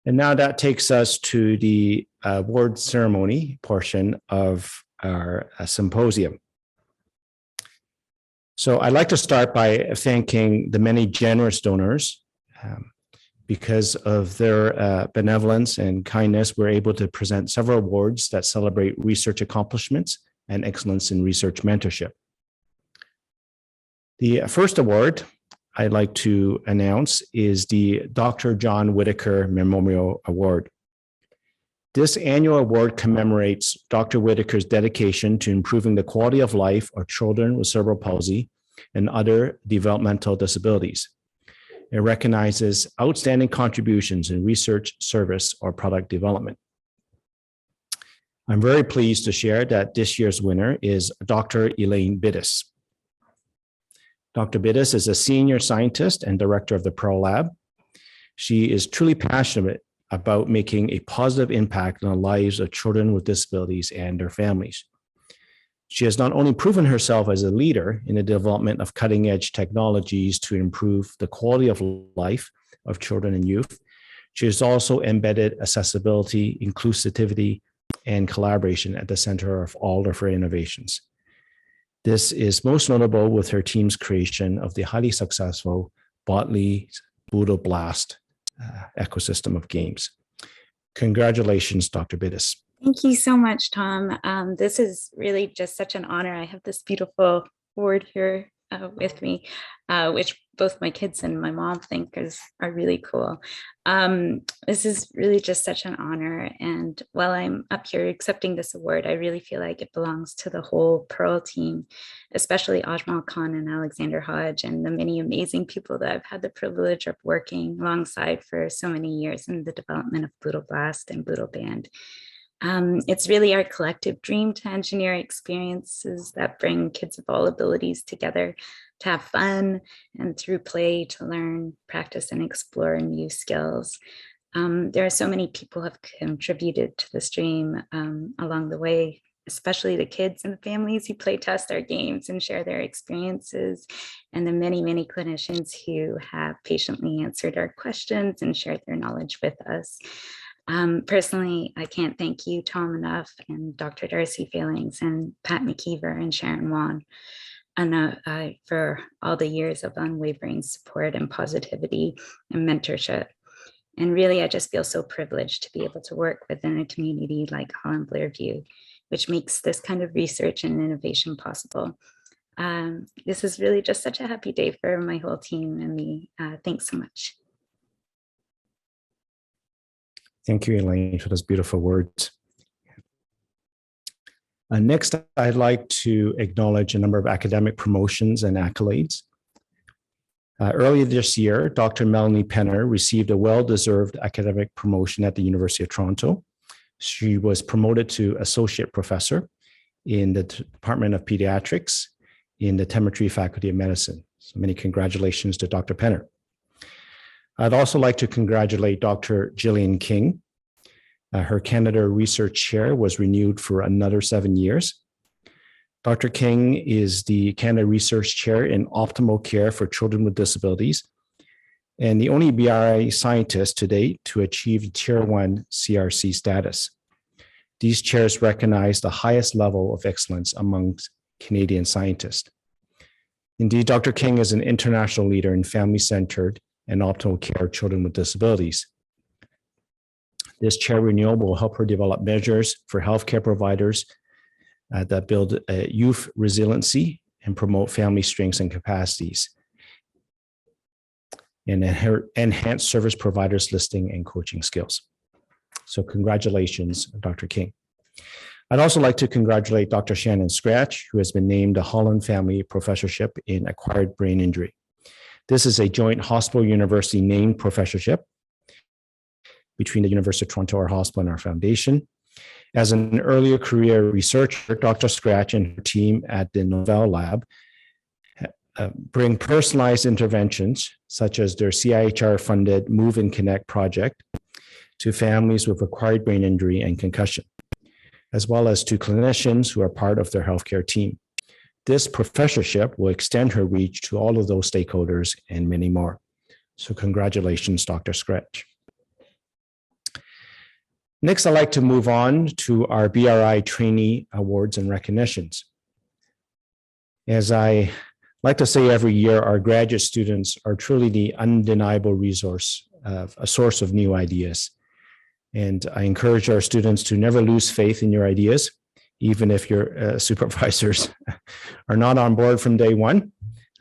And now that takes us to the award ceremony portion of our symposium. So I'd like to start by thanking the many generous donors. Because of their benevolence and kindness, we're able to present several awards that celebrate research accomplishments and excellence in research mentorship. The first award I'd like to announce is the Dr. John Whittaker Memorial Award. This annual award commemorates Dr. Whittaker's dedication to improving the quality of life of children with cerebral palsy and other developmental disabilities. It recognizes outstanding contributions in research, service, or product development. I'm very pleased to share that this year's winner is Dr. Elaine Bittis. Dr. Bittis is a senior scientist and director of the Pearl Lab. She is truly passionate about making a positive impact on the lives of children with disabilities and their families. She has not only proven herself as a leader in the development of cutting-edge technologies to improve the quality of life of children and youth, she has also embedded accessibility, inclusivity, and collaboration at the center of all of her innovations. This is most notable with her team's creation of the highly successful Botley Boodle Blast ecosystem of games. Congratulations, Dr. Bittis. Thank you so much, Tom. This is really just such an honor. I have this beautiful award here with me, which both my kids and my mom think are really cool. This is really just such an honor. And while I'm up here accepting this award, I really feel like it belongs to the whole Pearl team, especially Ajmal Khan and Alexander Hodge and the many amazing people that I've had the privilege of working alongside for so many years in the development of Boodle Blast and Boodle Band. It's really our collective dream to engineer experiences that bring kids of all abilities together to have fun and through play to learn, practice, and explore new skills. There are so many people who have contributed to this dream along the way, especially the kids and the families who play test our games and share their experiences, and the many, many clinicians who have patiently answered our questions and shared their knowledge with us. Personally, I can't thank you, Tom, enough, and Dr. Darcy Failings and Pat McKeever and Sharon Wan for all the years of unwavering support and positivity and mentorship. And really, I just feel so privileged to be able to work within a community like Holland Blairview, which makes this kind of research and innovation possible. This is really just such a happy day for my whole team and me. Thanks so much. Thank you, Elaine, for those beautiful words. Next, I'd like to acknowledge a number of academic promotions and accolades. Earlier this year, Dr. Melanie Penner received a well-deserved academic promotion at the University of Toronto. She was promoted to associate professor in the Department of Pediatrics in the Temetry Faculty of Medicine. So many congratulations to Dr. Penner. I'd also like to congratulate Dr. Gillian King. Her Canada Research Chair was renewed for another 7 years. Dr. King is the Canada Research Chair in Optimal Care for Children with Disabilities and the only BRI scientist to date to achieve Tier 1 CRC status. These chairs recognize the highest level of excellence amongst Canadian scientists. Indeed, Dr. King is an international leader in family-centered and optimal care of children with disabilities. This chair renewal will help her develop measures for healthcare providers that build youth resiliency and promote family strengths and capacities, and enhance service providers' listing and coaching skills. So congratulations, Dr. King. I'd also like to congratulate Dr. Shannon Scratch, who has been named a Holland Family Professorship in Acquired Brain Injury. This is a joint hospital-university named professorship between the University of Toronto, our hospital, and our foundation. As an earlier career researcher, Dr. Scratch and her team at the Novell Lab bring personalized interventions, such as their CIHR-funded Move and Connect project, to families with acquired brain injury and concussion, as well as to clinicians who are part of their healthcare team. This professorship will extend her reach to all of those stakeholders and many more. So congratulations, Dr. Scratch. Next, I'd like to move on to our BRI Trainee Awards and Recognitions. As I like to say every year, our graduate students are truly the undeniable resource, a source of new ideas. And I encourage our students to never lose faith in your ideas, even if your supervisors are not on board from day one.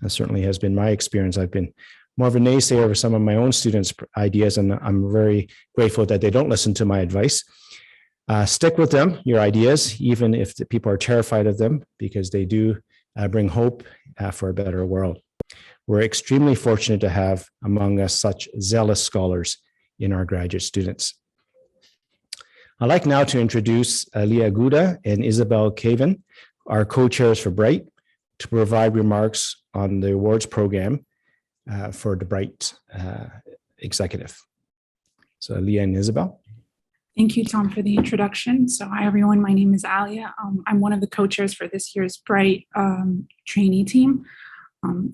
That certainly has been my experience. I've been more of a naysayer of some of my own students' ideas, and I'm very grateful that they don't listen to my advice. Stick with them, your ideas, even if the people are terrified of them, because they do bring hope for a better world. We're extremely fortunate to have among us such zealous scholars in our graduate students. I'd like now to introduce Leah Gouda and Isabel Caven, our co-chairs for BRIGHT, to provide remarks on the awards program for the BRIGHT executive. So Leah and Isabel. Thank you, Tom, for the introduction. So hi, everyone. My name is Alia. I'm one of the co-chairs for this year's BRIGHT trainee team.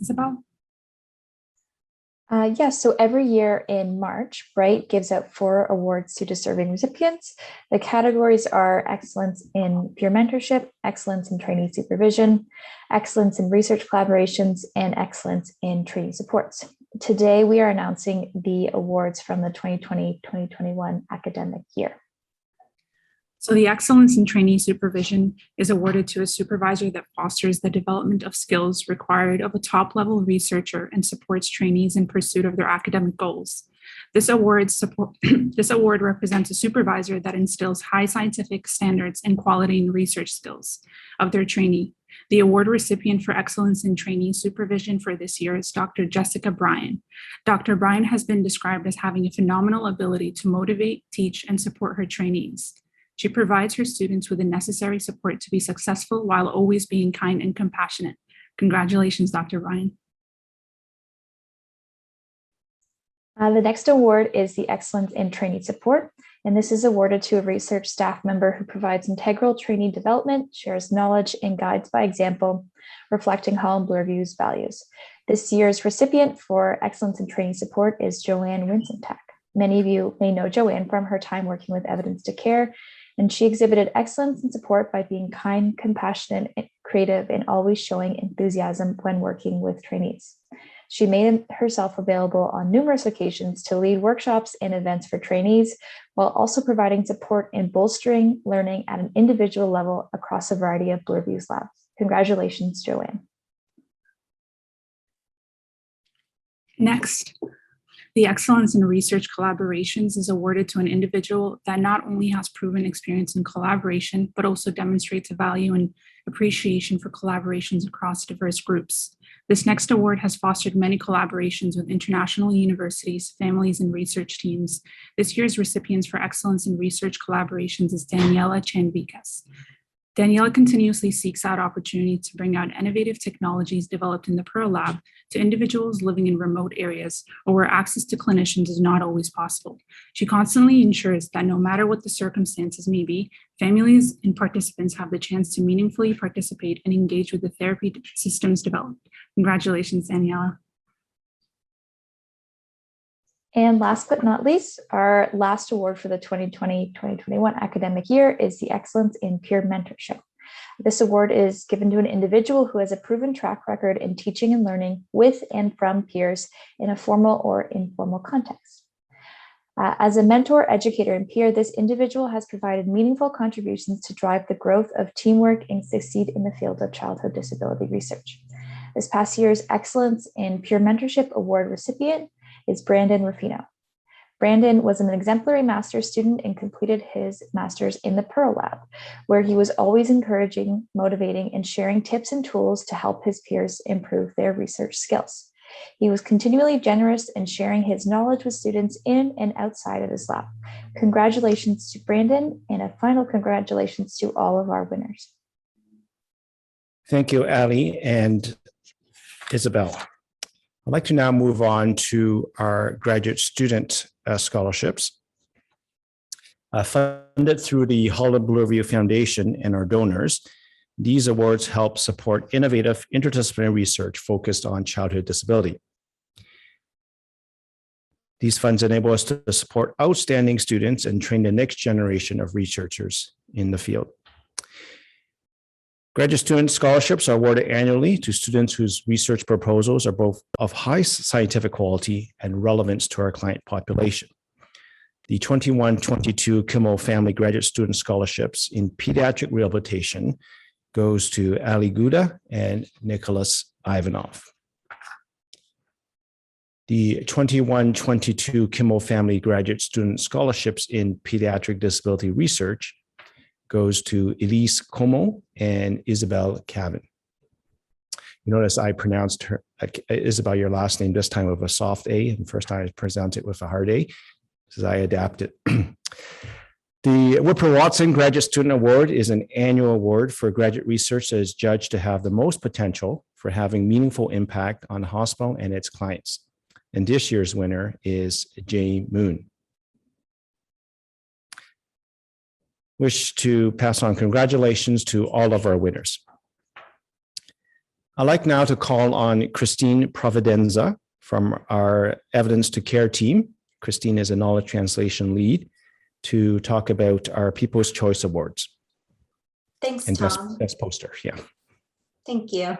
Isabel? Yes, so every year in March, BRIGHT gives out 4 awards to deserving recipients. The categories are excellence in peer mentorship, excellence in trainee supervision, excellence in research collaborations, and excellence in trainee supports. Today, we are announcing the awards from the 2020-2021 academic year. So the excellence in trainee supervision is awarded to a supervisor that fosters the development of skills required of a top-level researcher and supports trainees in pursuit of their academic goals. This award represents a supervisor that instills high scientific standards and quality in research skills of their trainee. The award recipient for excellence in trainee supervision for this year is Dr. Jessica Bryan. Dr. Bryan has been described as having a phenomenal ability to motivate, teach, and support her trainees. She provides her students with the necessary support to be successful while always being kind and compassionate. Congratulations, Dr. Bryan. The next award is the Excellence in Trainee Support, and this is awarded to a research staff member who provides integral trainee development, shares knowledge, and guides by example, reflecting Holland Bloorview's values. This year's recipient for Excellence in Trainee Support is Joanne Wincentak. Many of you may know Joanne from her time working with Evidence to Care, and she exhibited excellence in support by being kind, compassionate, creative, and always showing enthusiasm when working with trainees. She made herself available on numerous occasions to lead workshops and events for trainees, while also providing support in bolstering learning at an individual level across a variety of Bloorview's labs. Congratulations, Joanne. Next, the excellence in research collaborations is awarded to an individual that not only has proven experience in collaboration, but also demonstrates a value and appreciation for collaborations across diverse groups. This next award has fostered many collaborations with international universities, families, and research teams. This year's recipients for excellence in research collaborations is Daniela Chanvikas. Daniela continuously seeks out opportunities to bring out innovative technologies developed in the Pearl Lab to individuals living in remote areas or where access to clinicians is not always possible. She constantly ensures that no matter what the circumstances may be, families and participants have the chance to meaningfully participate and engage with the therapy systems developed. Congratulations, Daniela. And last but not least, our last award for the 2020-2021 academic year is the Excellence in Peer Mentorship. This award is given to an individual who has a proven track record in teaching and learning with and from peers in a formal or informal context. As a mentor, educator, and peer, this individual has provided meaningful contributions to drive the growth of teamwork and succeed in the field of childhood disability research. This past year's Excellence in Peer Mentorship Award recipient is Brandon Ruffino. Brandon was an exemplary master's student and completed his master's in the Pearl Lab, where he was always encouraging, motivating, and sharing tips and tools to help his peers improve their research skills. He was continually generous in sharing his knowledge with students in and outside of his lab. Congratulations to Brandon, and a final congratulations to all of our winners. Thank you, Ali and Isabel. I'd like to now move on to our graduate student scholarships. Funded through the Holland Bloorview Foundation and our donors, these awards help support innovative interdisciplinary research focused on childhood disability. These funds enable us to support outstanding students and train the next generation of researchers in the field. Graduate student scholarships are awarded annually to students whose research proposals are both of high scientific quality and relevance to our client population. The 21-22 Kimmel Family Graduate Student Scholarships in Pediatric Rehabilitation goes to Ali Gouda and Nicholas Ivanov. The 21-22 Kimmel Family Graduate Student Scholarships in Pediatric Disability Research goes to Elise Como and Isabel Cavan. You notice I pronounced her, Isabel, your last name this time with a soft A, and first time I pronounced it with a hard A, as I adapted. The Whipper Watson Graduate Student Award is an annual award for graduate research that is judged to have the most potential for having meaningful impact on the hospital and its clients. And this year's winner is Jay Moon. Wish to pass on congratulations to all of our winners. I'd like now to call on Christine Providenza from our Evidence to Care team. Christine is a knowledge translation lead to talk about our People's Choice Awards. Thanks, and Tom. best poster, yeah. Thank you.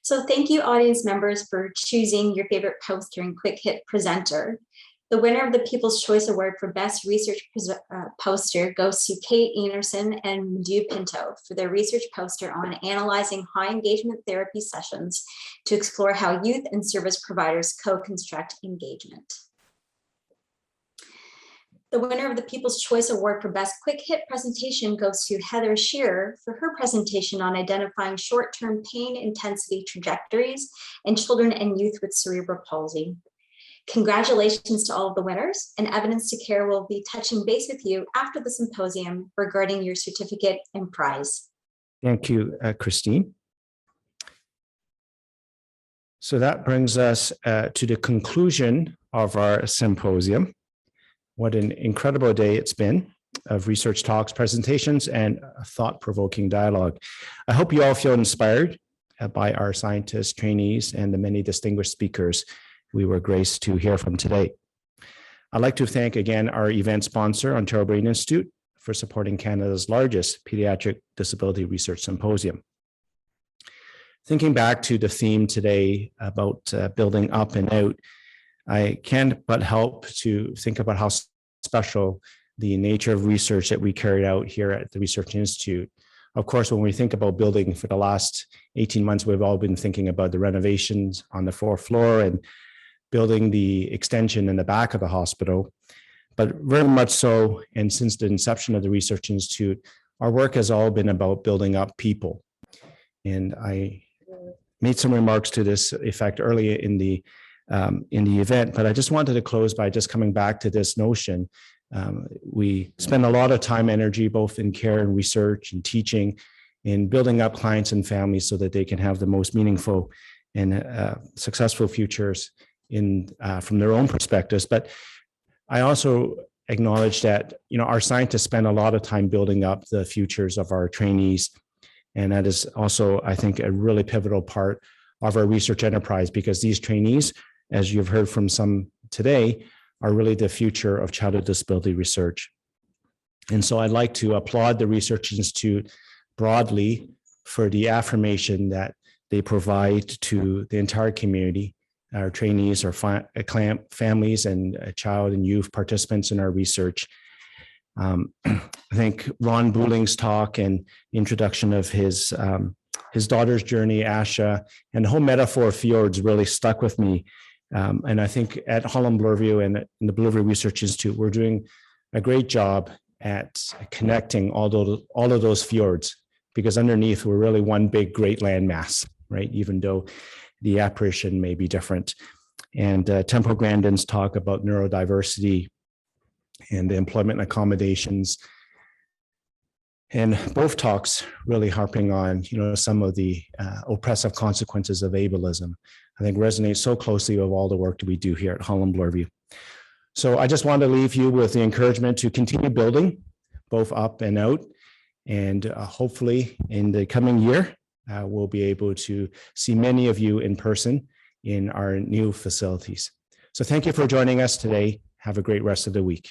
So thank you, audience members, for choosing your favorite poster and quick hit presenter. The winner of the People's Choice Award for Best Research Poster goes to Kate Anderson and Madhu Pinto for their research poster on analyzing high engagement therapy sessions to explore how youth and service providers co-construct engagement. The winner of the People's Choice Award for Best Quick Hit Presentation goes to Heather Shearer for her presentation on identifying short-term pain intensity trajectories in children and youth with cerebral palsy. Congratulations to all of the winners, and Evidence to Care will be touching base with you after the symposium regarding your certificate and prize. Thank you, Christine. So that brings us to the conclusion of our symposium. What an incredible day it's been of research talks, presentations, and a thought-provoking dialogue. I hope you all feel inspired by our scientists, trainees, and the many distinguished speakers we were graced to hear from today. I'd like to thank again our event sponsor, Ontario Brain Institute, for supporting Canada's largest pediatric disability research symposium. Thinking back to the theme today about building up and out, I can't but help to think about how special the nature of research that we carried out here at the Research Institute. Of course, when we think about building for the last 18 months, we've all been thinking about the renovations on the fourth floor and building the extension in the back of the hospital. But very much so, and since the inception of the Research Institute, our work has all been about building up people. And I made some remarks to this effect earlier in the event, but I just wanted to close by just coming back to this notion. We spend a lot of time, energy, both in care and research and teaching, in building up clients and families so that they can have the most meaningful and successful futures from their own perspectives. But I also acknowledge that our scientists spend a lot of time building up the futures of our trainees, and that is also, I think, a really pivotal part of our research enterprise, because these trainees, as you've heard from some today, are really the future of childhood disability research. And so I'd like to applaud the Research Institute broadly for the affirmation that they provide to the entire community, our trainees, our families, and child and youth participants in our research. I think Ron Booling's talk and introduction of his daughter's journey, Asha, and the whole metaphor of fjords really stuck with me. And I think at Holland Bloorview and in the Bloorview Research Institute, we're doing a great job at connecting all of those fjords, because underneath we're really one big great landmass, right? Even though the apparition may be different. And Temple Grandin's talk about neurodiversity and the employment accommodations, and both talks really harping on, some of the oppressive consequences of ableism, I think resonates so closely with all the work that we do here at Holland Bloorview. So I just want to leave you with the encouragement to continue building both up and out. And hopefully in the coming year, we'll be able to see many of you in person in our new facilities. So thank you for joining us today. Have a great rest of the week.